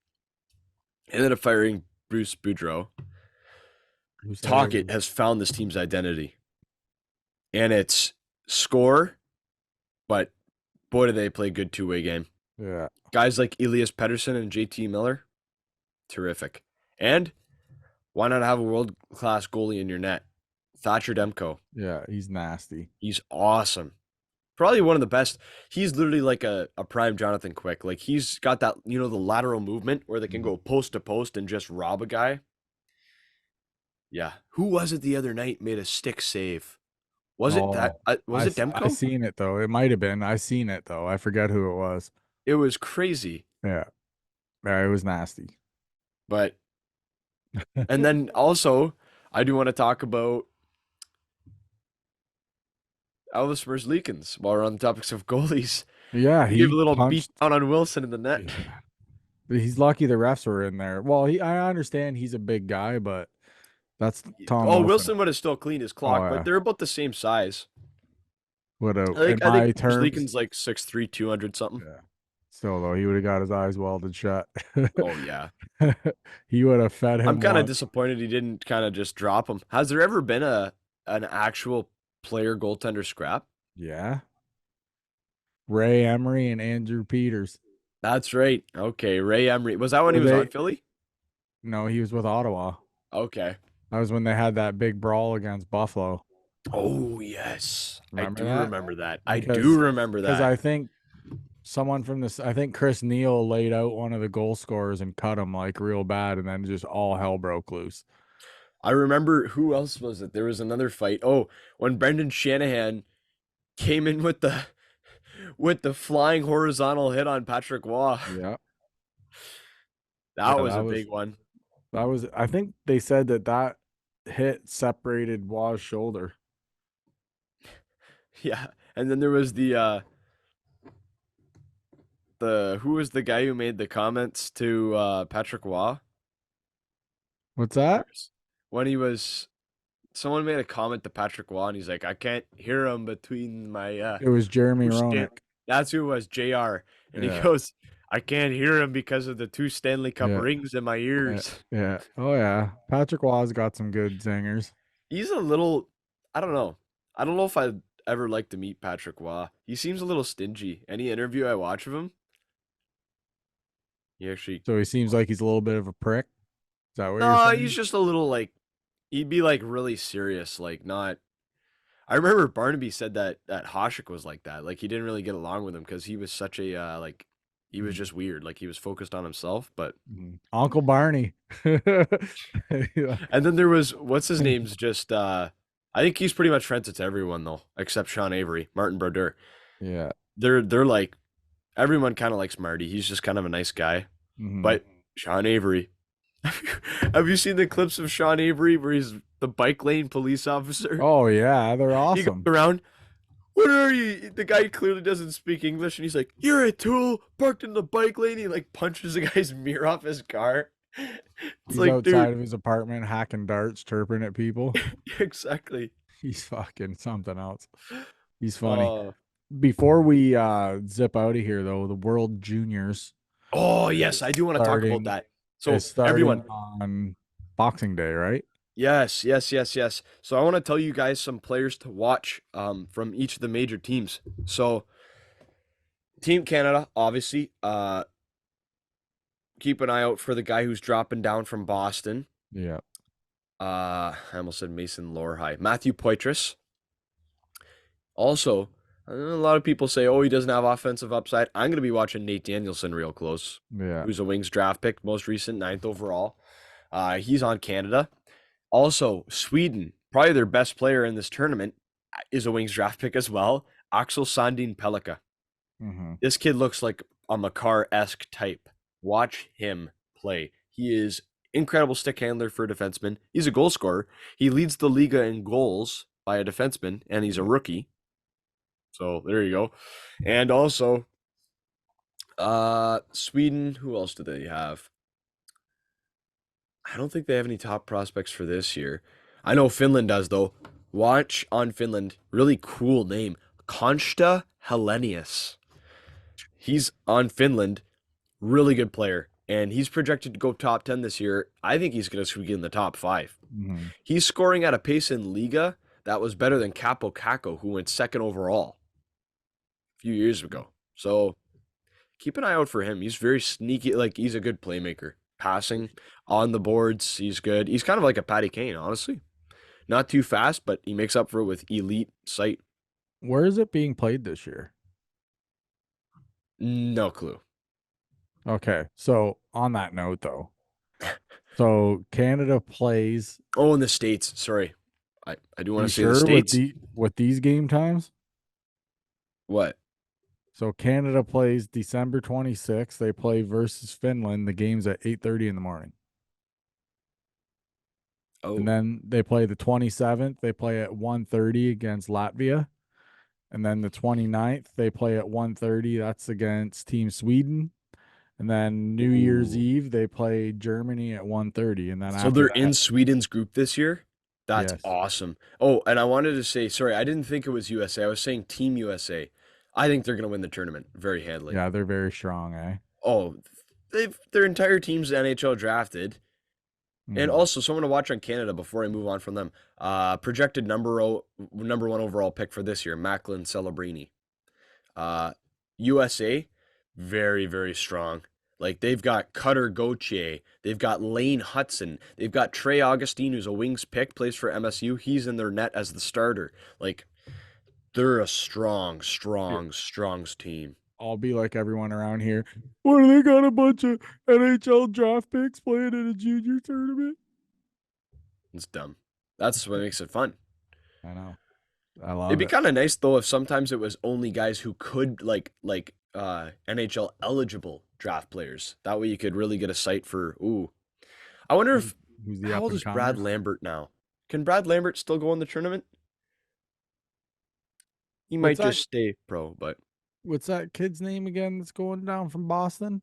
ended up firing Bruce Boudreau. Who said it Tocchet was? has found this team's identity, and it's score, but boy, do they play good two-way game. Yeah. Guys like Elias Pettersson and JT Miller, terrific. And why not have a world-class goalie in your net? Thatcher Demko. Yeah, he's nasty. He's awesome. Probably one of the best. He's literally like a prime Jonathan Quick. Like he's got that, the lateral movement where they can go post to post and just rob a guy. Yeah. Who was it the other night made a stick save? Was it that? Oh, Was it I Demko? seen it though. It might have been. I seen it though. I forget who it was. It was crazy. Yeah. Yeah, it was nasty. But and then also, I do want to talk about Elvis Merzlikins while we're on the topics of goalies. Yeah, He gave a he little beat punched. down on Wilson in the net. Yeah. He's lucky the refs were in there. Well, I understand he's a big guy, but that's Tom Oh, Wilson. Wilson would have still cleaned his Oh clock, but yeah. they're about the same size. Would have I in think I think my terms. Merzlikins like 6'3", 200 something. Yeah. Still though, he would have got his eyes welded shut. Oh yeah. He would have fed I'm him kind of one. disappointed he didn't kind of just drop him. Has there ever been an actual player goaltender scrap? Yeah. Ray Emery and Andrew Peters. That's right. Okay, Ray Emery. Was that when he Were was on they? Philly? No, he was with Ottawa. Okay. That was when they had that big brawl against Buffalo. Oh, yes. I Remember do that? remember that. I do Because remember because that. I think someone from this, I think Chris Neal laid out one of the goal scorers and cut him like real bad, and then just all hell broke loose. I remember who else was it? There was another fight. Oh, when Brendan Shanahan came in with the flying horizontal hit on Patrick Waugh. Yeah, That yeah, was a big one. that was. I think they said that hit separated Waugh's shoulder. Yeah. And then there was the who was the guy who made the comments to Patrick Waugh? What's that? When he was someone made a comment to Patrick Waugh, and he's like, I can't hear him between my It was Jeremy two Stan. Roenick. That's who it was, JR. And he Yeah, goes, I can't hear him because of the two Stanley Cup yeah, rings in my yeah, ears. yeah. Oh yeah, Patrick Waugh's got some good singers. He's a little, I don't know. I don't know if I'd ever like to meet Patrick Waugh. He seems a little stingy. Any interview I watch of him, he actually, So he seems like he's a little bit of a prick. Is that what you're no, he's saying? just a little like, he'd be like really serious, like not. I remember Barnaby said that Hasek was like that. Like he didn't really get along with him because he was such a like he was Mhm, just weird. Like he was focused on himself. But mhm. Uncle Barney. Yeah. and then there was what's his name's just I think he's pretty much friends with everyone though, except Sean Avery, Martin Brodeur. Yeah. They're like everyone kind of likes Marty. He's just kind of a nice guy. Mhm. But Sean Avery. Have you seen the clips of Sean Avery where he's the bike lane police officer? Oh yeah, they're He goes awesome. around, what are you? The guy clearly doesn't speak English, and he's like, "You're a tool parked in the bike lane." He like punches the guy's mirror off his car. It's He's like, dude, outside of his apartment hacking darts, chirping at people. exactly. He's fucking something else. He's funny. Uh, Before we zip out of here though, the World Juniors oh yes, I is do want to talk about starting that. is So starting everyone, on Boxing Day, right? yes, yes, yes, yes. So I want to tell you guys some players to watch from each of the major teams. So Team Canada, obviously, keep an eye out for the guy who's dropping down from Boston. Yeah. I almost said Mason Lowerhigh. Matthew Poitras. Also, a lot of people say, oh, he doesn't have offensive upside. I'm going to be watching Nate Danielson real close, Yeah. who's a Wings draft pick, most recent, ninth overall. He's on Canada. Also, Sweden, probably their best player in this tournament, is a Wings draft pick as well. Axel Sandin Pellikka. Mm-hmm. This kid looks like a Makar-esque type. Watch him play. He is incredible stick handler for a defenseman. He's a goal scorer. He leads the Liga in goals by a defenseman, and he's a rookie. So there you go. And also, Sweden, who else do they have? I don't think they have any top prospects for this year. I know Finland does though. Watch on Finland. Really cool name. Konsta Helenius. He's on Finland. Really good player. And he's projected to go top 10 this year. I think he's going to squeak in the top 5. Mm-hmm. He's scoring at a pace in Liga that was better than Capo Caco, who went second overall a few years ago. So keep an eye out for him. He's very sneaky. Like, he's a good playmaker. Passing on the boards, he's good. He's kind of like a Patty Kane, honestly. Not too fast, but he makes up for it with elite sight. Where is it being played this year? No clue. Okay. So on that note though, so Canada plays. Oh, in the States. Sorry. I do want You to say the sure with States. these game times? What? So Canada plays December 26th. They play versus Finland. The game's at 8:30 in the morning. And Oh. then they play the 27th. They play at 1:30 against Latvia. And then the 29th, they play at 1:30. That's against Team Sweden. And then New Year's Ooh. Eve, they play Germany at 1:30. And then So after they're that, in Sweden's group this year? That's yes. awesome. Oh, and I wanted to say, sorry, I didn't think it was USA. I was saying Team USA. I think they're going to win the tournament very handily. Yeah, they're very strong, eh? Oh, their entire team's NHL drafted. And Mhm. also someone to watch on Canada before I move on from them. Projected number one overall pick for this year, Macklin Celebrini. USA, very, very strong. Like they've got Cutter Gauthier, they've got Lane Hudson, they've got Trey Augustine, who's a wings pick, plays for MSU. He's in their net as the starter. Like they're a strong, Yeah, strong, strong team. I'll be like everyone around here. What do they got a bunch of NHL draft picks playing in a junior tournament? It's dumb. That's what makes it fun. I know. I It'd love be it. kind of nice though if sometimes it was only guys who could like NHL eligible draft players. That way you could really get a sight for ooh. I wonder Who's, if who's the how up old and is Brad comers? Lambert now? Can Brad Lambert still go in the tournament? He What's might that? just stay pro, but What's that kid's name again that's going down from Boston?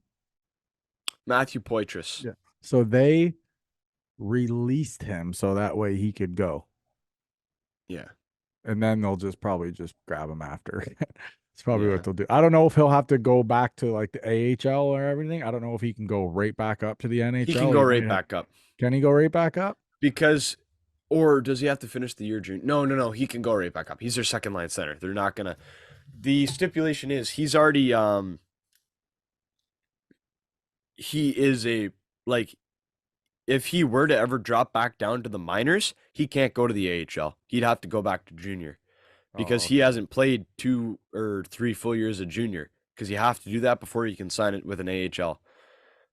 Matthew Poitras. Yeah. So they released him so that way he could go. Yeah. and then they'll just probably just grab him after. It's probably Yeah. what they'll do. I don't know if he'll have to go back to like the AHL or everything. I don't know if he can go right back up to the He can NHL. go He might right have. back up Can he go right back up? because, or does he have to finish the year junior? No, no, no. He can go right back up. He's their second line center. They're not gonna. The stipulation is he's already he is a like if he were to ever drop back down to the minors, he can't go to the AHL. He'd have to go back to junior because Oh, he hasn't played 2 or 3 full years of junior because you have to do that before you can sign it with an AHL.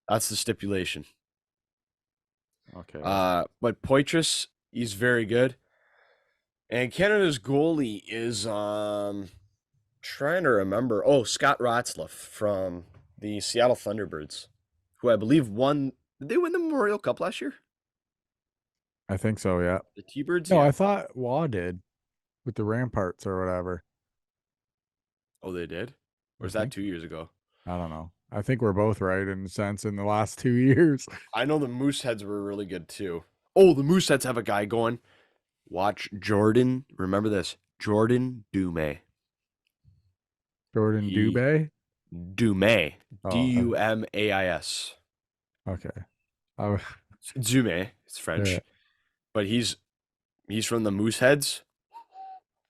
That's the stipulation. okay. But Poitras, he's very good. And Canada's goalie is trying to remember. Oh, Scott Ratzlaff from the Seattle Thunderbirds, who I believe won. Did they win the Memorial Cup last year? I think so. Yeah. The T-Birds, No, yeah. I thought Waugh did with the Ramparts or whatever. Oh, they did. Or I was that think. 2 years ago? I don't know. I think we're both right in a sense in the last 2 years. I know the Mooseheads were really good too. Oh, the Mooseheads have a guy going. Watch Jordan. Remember this, Jordan Dumais. Jordan He Dubé. Dumais. Oh, Dumais. okay. I, Dumais. It's yeah, French, but he's from the Mooseheads.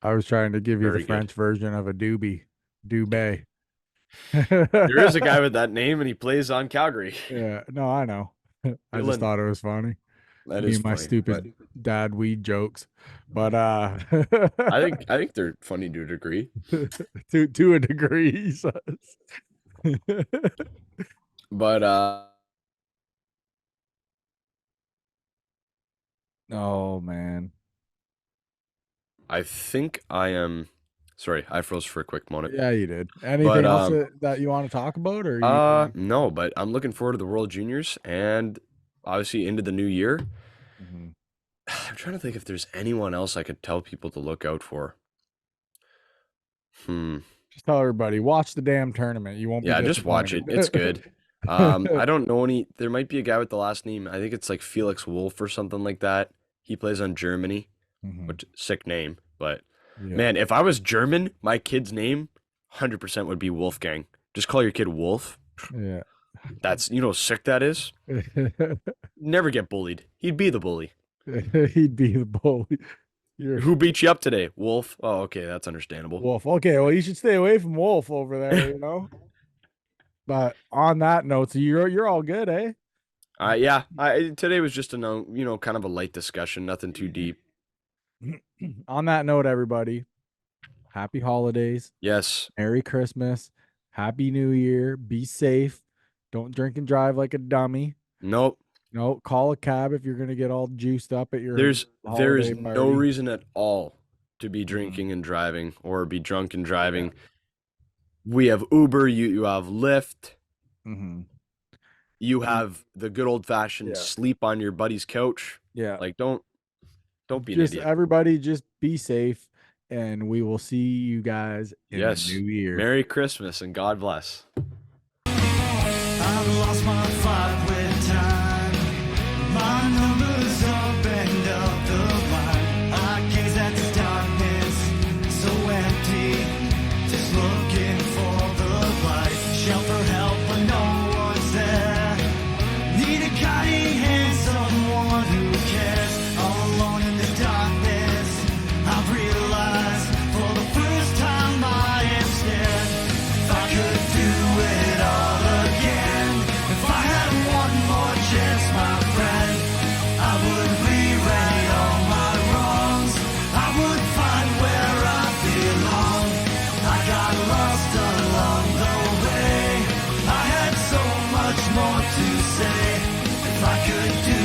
I was trying to give you the Very good. French version of a doobie, Dubé. There is a guy with that name, and he plays on Calgary. Yeah, no, I know. I just Dylan. thought it was funny. That Me is and my funny, but stupid dad weed jokes, but I think they're funny to a degree. to a degree, he says. But Oh man, I think I am. Sorry, I froze for a quick moment. yeah, you did. But Anything else that you want to talk about, or no, but I'm looking forward to the World Juniors and obviously into the new year. Mhm. I'm trying to think if there's anyone else I could tell people to look out for. Just tell everybody watch the damn tournament. You won't be Yeah, just watch it. It's disappointed. good. I don't know any. There might be a guy with the last name. I think it's like Felix Wolf or something like that. He plays on Germany, Mhm. which sick name. But Yeah. man, if I was German, my kid's name 100% would be Wolfgang. Just call your kid Wolf. Yeah. That's sick that is. Never get bullied. He'd be the bully. He'd be the bully. You're Who beat you up today? Wolf. Oh, okay, that's understandable. Wolf. Okay, well, you should stay away from Wolf over there, But on that note, so you're all good, eh? Yeah. Today was just a kind of a light discussion, nothing too deep. On that note, everybody, happy holidays, Yes. Merry Christmas, Happy New Year. Be safe. Don't drink and drive like a dummy. Nope. No, call a cab if you're gonna get all juiced up at your There is holiday no party. reason at all to be drinking and driving or be drunk and driving. We have Uber, you have Lyft. Mm-hmm. You have the good old fashioned sleep on your buddy's couch. Yeah. Like don't be an Just idiot. everybody just be safe, and we will see you guys in the new year. Merry Christmas and God bless. I've lost my fight with time. My number's up and up the line. I gaze at the darkness, so empty. Just looking for the light. Shout for help, but no one's there. Need a guiding hand, someone who cares. All alone in the darkness, I've realized for the first time I am scared. If I could do it all again, if I had one more chance, my friend, I would rewrite all my wrongs. I would find where I belong. I got lost along the way. I had so much more to say. If I could do